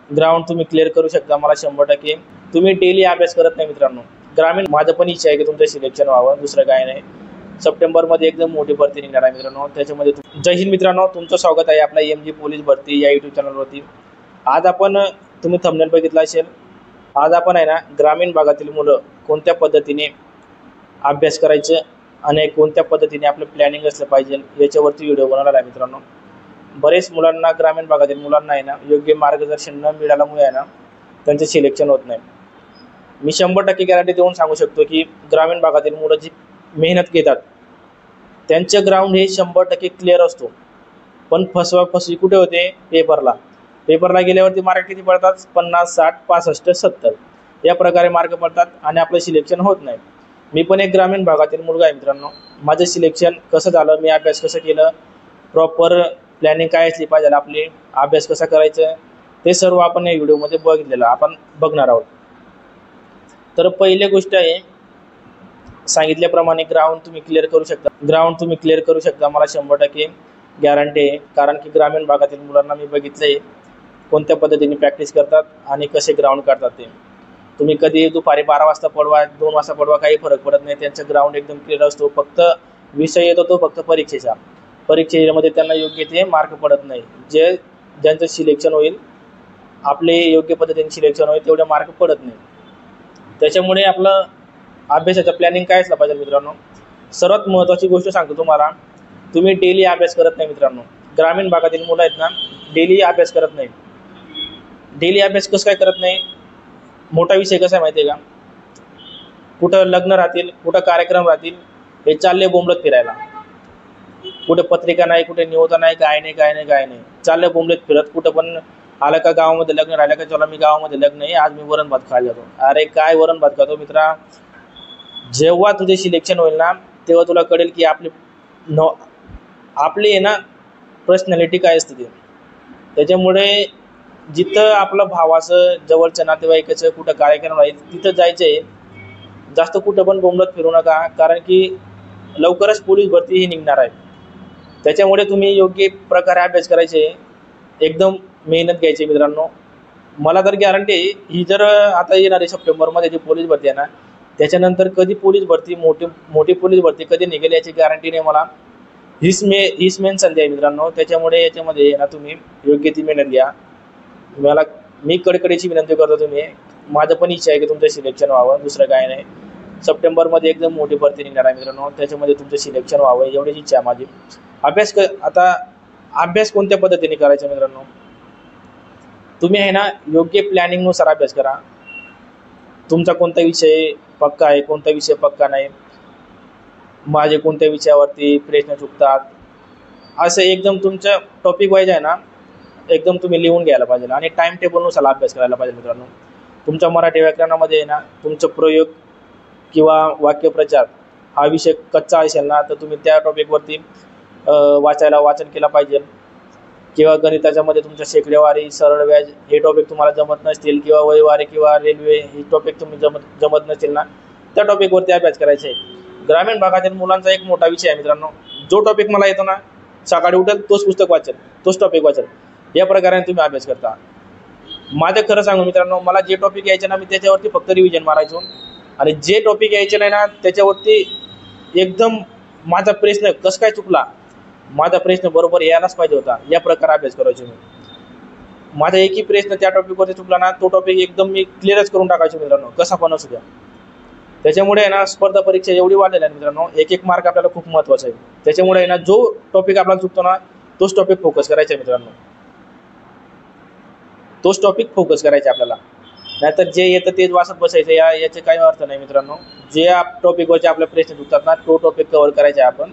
Ground तुम्ही clear करू शकता मला 100%. तुम्ही डेली अभ्यास करत नाही मित्रांनो. ग्रामीण माझं पण इच्छा आहे की तुमचं सिलेक्शन व्हावं, दुसरं काय नाही. सप्टेंबरमध्ये एकदम मोठी भरती निघणार आहे मित्रांनो. त्याच्यामध्ये जय हिंद मित्रांनो, तुमचं स्वागत आहे आपल्या MG पोलीस भरती या यूट्यूब चॅनलवरती. आज आपण तुम्ही थंबनेल बघितला असेल, आज आपण आहे ना ग्रामीण भागातील मुलं कोणत्या पद्धतीने अभ्यास करायचं आणि कोणत्या पद्धतीने आपलं प्लॅनिंग असलं पाहिजे याच्यावरती व्हिडिओ बनवला आहे मित्रांनो. बरेच मुलांना, ग्रामीण भागातील मुलांना आहे ना योग्य मार्गदर्शन न मिळाल्यामुळे आहे ना त्यांचं सिलेक्शन होत नाही. मी 100% गॅरंटी देऊन सांगू शकतो की ग्रामीण भागातील मुलं जी मेहनत घेतात त्यांचं ग्राउंड हे 100% क्लिअर असतो. पण फसवी कुठे होते? पेपरला गेल्यावरती मार्क किती पडतात? 50, 60, 65, 70 या प्रकारे मार्क पडतात आणि आपलं सिलेक्शन होत नाही. मी पण एक ग्रामीण भागातील मुलगा आहे मित्रांनो. माझं सिलेक्शन कसं झालं, मी अभ्यास कसं केलं, प्रॉपर प्लॅनिंग काय असली पाहिजे, आपली अभ्यास कसा करायचं, ते सर्व आपण या व्हिडिओमध्ये बघितलेलं आपण बघणार आहोत. तर पहिली गोष्ट आहे, सांगितल्याप्रमाणे ग्राउंड तुम्ही क्लिअर करू शकता मला 100% गॅरंटी आहे. कारण की ग्रामीण भागातील मुलांना मी बघितलंय कोणत्या पद्धतीने प्रॅक्टिस करतात आणि कसे ग्राउंड काढतात ते. तुम्ही कधी दुपारी 12 वाजता पडवा, 2 वाजता पडवा, काही फरक पडत नाही. त्यांचं ग्राउंड एकदम क्लिअर असतो. फक्त विषय येतो तो फक्त परीक्षेमध्ये त्यांना योग्य ते मार्क पडत नाही. ज्यांचं सिलेक्शन होईल, आपले योग्य पद्धतीने सिलेक्शन होईल, तेवढे मार्क पडत नाही. त्याच्यामुळे आपलं अभ्यासाचं प्लॅनिंग काय असलं पाहिजे मित्रांनो. सर्वात महत्त्वाची गोष्ट सांगतो तुम्हाला, तुम्ही डेली अभ्यास करत नाही मित्रांनो. ग्रामीण भागातील मुलं आहेत ना, डेली अभ्यास करत नाही. डेली अभ्यास कसं काय करत नाही? मोठा विषय कसा आहे माहिती आहे का? कुठं लग्न राहतील, कुठं कार्यक्रम राहतील, हे चालले बोंबलत फिरायला. कुठे पत्रिका नाही, कुठे निवता नाही, काय नाही, चालले बोंबलत फिरत. कुठं पण आलं का गावामध्ये लग्न राहिलं का, चला मी गावामध्ये लग्न आहे, आज मी वरण भात खायला जातो. अरे काय वरण भात खातो मित्रा? जेव्हा तुझे सिलेक्शन होईल ना, तेव्हा तुला कळेल की आपली आहे ना पर्सनॅलिटी काय असते ते. त्याच्यामुळे जिथं आपलं भावाचं, जवळच्या नातेवाईकाचं कुठं कार्यक्रम राहील तिथं जायचं आहे. जास्त कुठं पण बोंबलत फिरू नका, कारण की लवकरच पोलीस भरती ही निघणार आहे. त्याच्यामुळे तुम्ही योग्य प्रकारे अभ्यास करायचे, एकदम मेहनत घ्यायची मित्रांनो. मला तर गॅरंटी आहे, ही जर आता येणारी सप्टेंबरमध्ये जी पोलीस भरती आहे ना, त्याच्यानंतर कधी पोलीस भरती, मोठी पोलीस भरती कधी निघेल याची गॅरंटी नाही मला. हीच मेन संधी आहे मित्रांनो. त्याच्यामुळे याच्यामध्ये ना तुम्ही योग्य ती मेहनत घ्या. मी कडकडीची विनंती करतो, तुम्ही, माझं पण इच्छा आहे की तुमचं सिलेक्शन व्हावं, दुसरं काय नाही. सप्टेंबरमध्ये एकदम मोठी भरती निघणार आहे मित्रांनो. त्याच्यामध्ये तुमचं सिलेक्शन व्हावं एवढीच इच्छा आहे माझी. आता अभ्यास कोणत्या पद्धतीने करायचा मित्रांनो? तुम्ही आहे ना योग्य प्लॅनिंगनुसार अभ्यास करा. तुमचा कोणता विषय पक्का आहे, कोणता विषय पक्का नाही, माझे कोणत्या विषयावरती प्रश्न चुकतात, असं एकदम तुमचं टॉपिक वाईज आहे ना एकदम तुम्ही लिहून घ्यायला पाहिजे आणि टाइम टेबलनुसार अभ्यास करायला पाहिजे मित्रांनो. तुमच्या मराठी व्याकरणामध्ये आहे ना तुमचं प्रयोग किंवा वाक्यप्रचार हा विषय कच्चा असेल ना, तर तुम्ही त्या टॉपिकवरती वाचन केला पाहिजे. किंवा गणिताच्यामध्ये तुमच्या शेकडेवारी, सरळ व्याज हे टॉपिक तुम्हाला जमत नसतील, किंवा वयवारी किंवा रेल्वे हे टॉपिक तुम्ही जमत नसतील ना, त्या टॉपिकवरती अभ्यास करायचा आहे. ग्रामीण भागातील मुलांचा एक मोठा विषय आहे मित्रांनो, जो टॉपिक मला येतो ना, सकाळी उठेल तोच पुस्तक वाचेल, तोच टॉपिक वाचेल, या प्रकारे तुम्ही अभ्यास करता. माझं खरं सांगू मित्रांनो, मला जे टॉपिक यायचे ना, मी त्याच्यावरती फक्त रिव्हिजन मारायचो. आणि जे टॉपिक यायचे नाही ना, त्याच्यावरती एकदम माझा प्रश्न कसं काय चुकला, माझा प्रश्न बरोबर यायलाच पाहिजे होता, या प्रकारे अभ्यास करायचो मी. माझा एकही प्रश्न त्या टॉपिकवरती चुकला ना, तो टॉपिक एकदम मी क्लिअरच करून टाकायचो मित्रांनो, कसा पण असू द्या. त्याच्यामुळे आहे ना स्पर्धा परीक्षा एवढी वाढलेल्या आहे मित्रांनो, एक मार्क आपल्याला खूप महत्त्वाचा आहे. त्याच्यामुळे आहे ना जो टॉपिक आपल्याला चुकतो ना, तोच टॉपिक फोकस करायचा आहे मित्रांनो, तोच टॉपिक फोकस करायचा आपल्याला. नाहीतर जे येतं तेच वाचत बसायचं, याचे काही अर्थ नाही मित्रांनो. जे टॉपिकवरचे आपले प्रश्न चुकतात ना, तो टॉपिक कव्हर करायचा आहे आपण.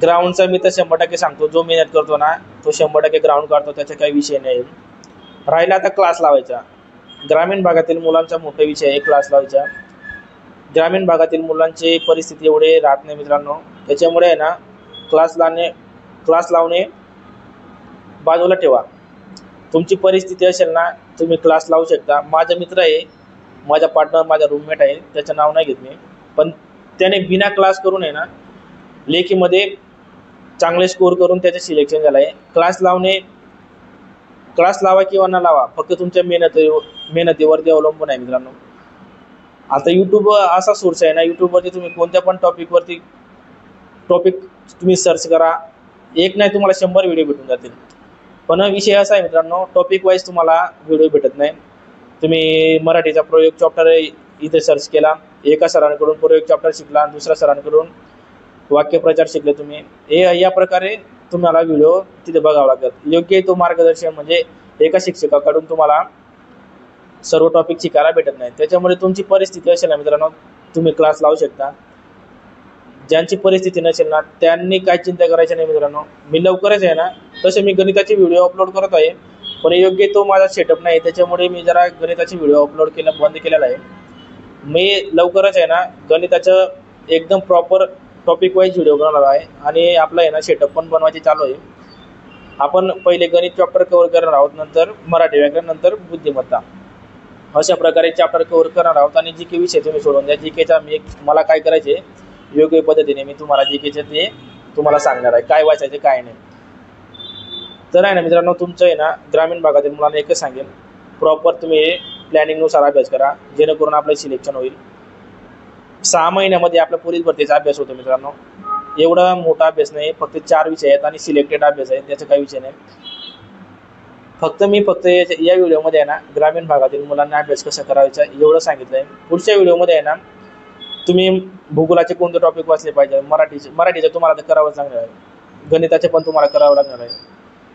ग्राउंडचा मी तर 100% सांगतो, जो मेहनत करतो ना तो 100% ग्राउंड काढतो, त्याचा काही विषय नाही. राहिला आता क्लास लावायचा. ग्रामीण भागातील मुलांचा मोठा विषय आहे क्लास लावायचा. ग्रामीण भागातील मुलांची परिस्थिती एवढे राहत नाही मित्रांनो. त्याच्यामुळे आहे ना क्लास लावणे बाजूला ठेवा. तुमची परिस्थिती असेल ना, तुम्ही क्लास लावू शकता. माझा मित्र आहे, माझा पार्टनर, माझा रूममेट आहे, त्याचं नाव नाही घेत मी, पण त्याने बिना क्लास करून आहे ना लेखीमध्ये चांगले स्कोर करून त्याचं सिलेक्शन झालं आहे. क्लास लावणे क्लास लावा किंवा न लावा, फक्त तुमच्या मेहनतीवरती अवलंबून आहे मित्रांनो. आता यूट्यूब असा सोर्स आहे ना, यूट्यूबवरती तुम्ही कोणत्या पण टॉपिक तुम्ही सर्च करा, एक नाही तुम्हाला 100 व्हिडिओ भेटून जातील. पण विषय असा आहे मित्रांनो, टॉपिक वाईज तुम्हाला व्हिडिओ भेटत नाही. तुम्ही मराठीचा प्रयोग चॅप्टर इथे सर्च केला, एका सरांकडून प्रयोग चॅप्टर शिकला, दुसऱ्या सरांकडून वाक्यप्रचार शिकले तुम्ही, हे या प्रकारे तुम्हाला व्हिडिओ तिथे बघावा लागतात. योग्य तो मार्गदर्शन म्हणजे एका शिक्षकाकडून तुम्हाला सर्व टॉपिक शिकायला भेटत नाही. त्याच्यामुळे तुमची परिस्थिती असेल ना मित्रांनो, तुम्ही क्लास लावू शकता. ज्यांची परिस्थिती नसेल ना, त्यांनी काय चिंता करायची नाही मित्रांनो. मी लवकरच आहे ना, तसे मी गणिताचे व्हिडिओ अपलोड करत आहे, पण योग्य तो माझा सेटअप नाही, त्याच्यामुळे मी जरा गणिताचे व्हिडिओ अपलोड बंद केलेला आहे. मी लवकरच आहे ना, गणिताचं एकदम प्रॉपर टॉपिक वाईज व्हिडिओ बनवणार आहे आणि आपला आहे ना सेटअप पण बनवायचे चालू आहे. आपण पहिले गणित चॅप्टर कव्हर करणार आहोत, नंतर मराठी व्याकरण, नंतर बुद्धिमत्ता, अशा प्रकारे चॅप्टर कव्हर करणार आहोत. आणि जीके विषय तुम्ही सोडून द्या. जीकेचा मला काय करायचे योग्य पद्धतीने मी तुम्हाला जीकेचे ते तुम्हाला सांगणार आहे, काय वाचायचे काय नाही. तर आहे ना मित्रांनो, तुमचं आहे ना ग्रामीण भागातील मुलांना एकच सांगेल, प्रॉपर तुम्ही प्लॅनिंगनुसार अभ्यास करा, जेणेकरून आपलं सिलेक्शन होईल. 6 महिन्यामध्ये आपल्या पोलीस भरतीचा अभ्यास होतो मित्रांनो. एवढा मोठा अभ्यास नाही, फक्त 4 विषय आहेत आणि सिलेक्टेड अभ्यास आहे, त्याचा काही विषय नाही. फक्त या व्हिडिओमध्ये आहे ना, ग्रामीण भागातील मुलांना अभ्यास कसा करायचा एवढं सांगितलं आहे. पुढच्या व्हिडिओमध्ये आहे ना, तुम्ही भूगोलाचे कोणते टॉपिक वाचले पाहिजे, मराठीचे तुम्हाला तर करावंच लागणार आहे, गणिताचे पण तुम्हाला करावं लागणार आहे,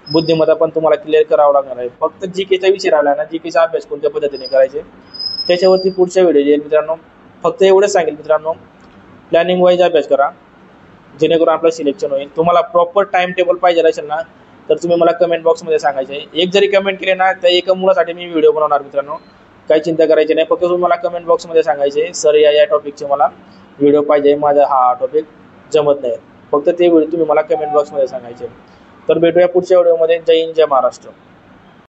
बुद्धिमत्ता पण तुम्हाला क्लिअर करावं लागणार आहे. फक्त जीकेचा विषय राहिला ना, जीकेचा अभ्यास कोणत्या पद्धतीने करायचे त्याच्यावरती पुढच्या व्हिडिओ येईल मित्रांनो. फक्त एवढंच सांगेल मित्रांनो, प्लॅनिंग वाईज अभ्यास करा, जेणेकरून आपलं सिलेक्शन होईल. तुम्हाला प्रॉपर टाइम टेबल पाहिजे असेल ना, तर तुम्ही मला कमेंट बॉक्समध्ये सांगायचे. एक जरी कमेंट केले ना, तर एका मुलासाठी मी व्हिडिओ बनवणार मित्रांनो, काही चिंता करायची नाही. फक्त तुम्ही मला कमेंट बॉक्समध्ये सांगायचे, सर या टॉपिकचे मला व्हिडिओ पाहिजे, माझा हा टॉपिक जमत नाही. फक्त ते व्हिडिओ तुम्ही मला कमेंट बॉक्समध्ये सांगायचे. तर भेटूया पुढच्या व्हिडिओमध्ये. जय हिंद, जय महाराष्ट्र.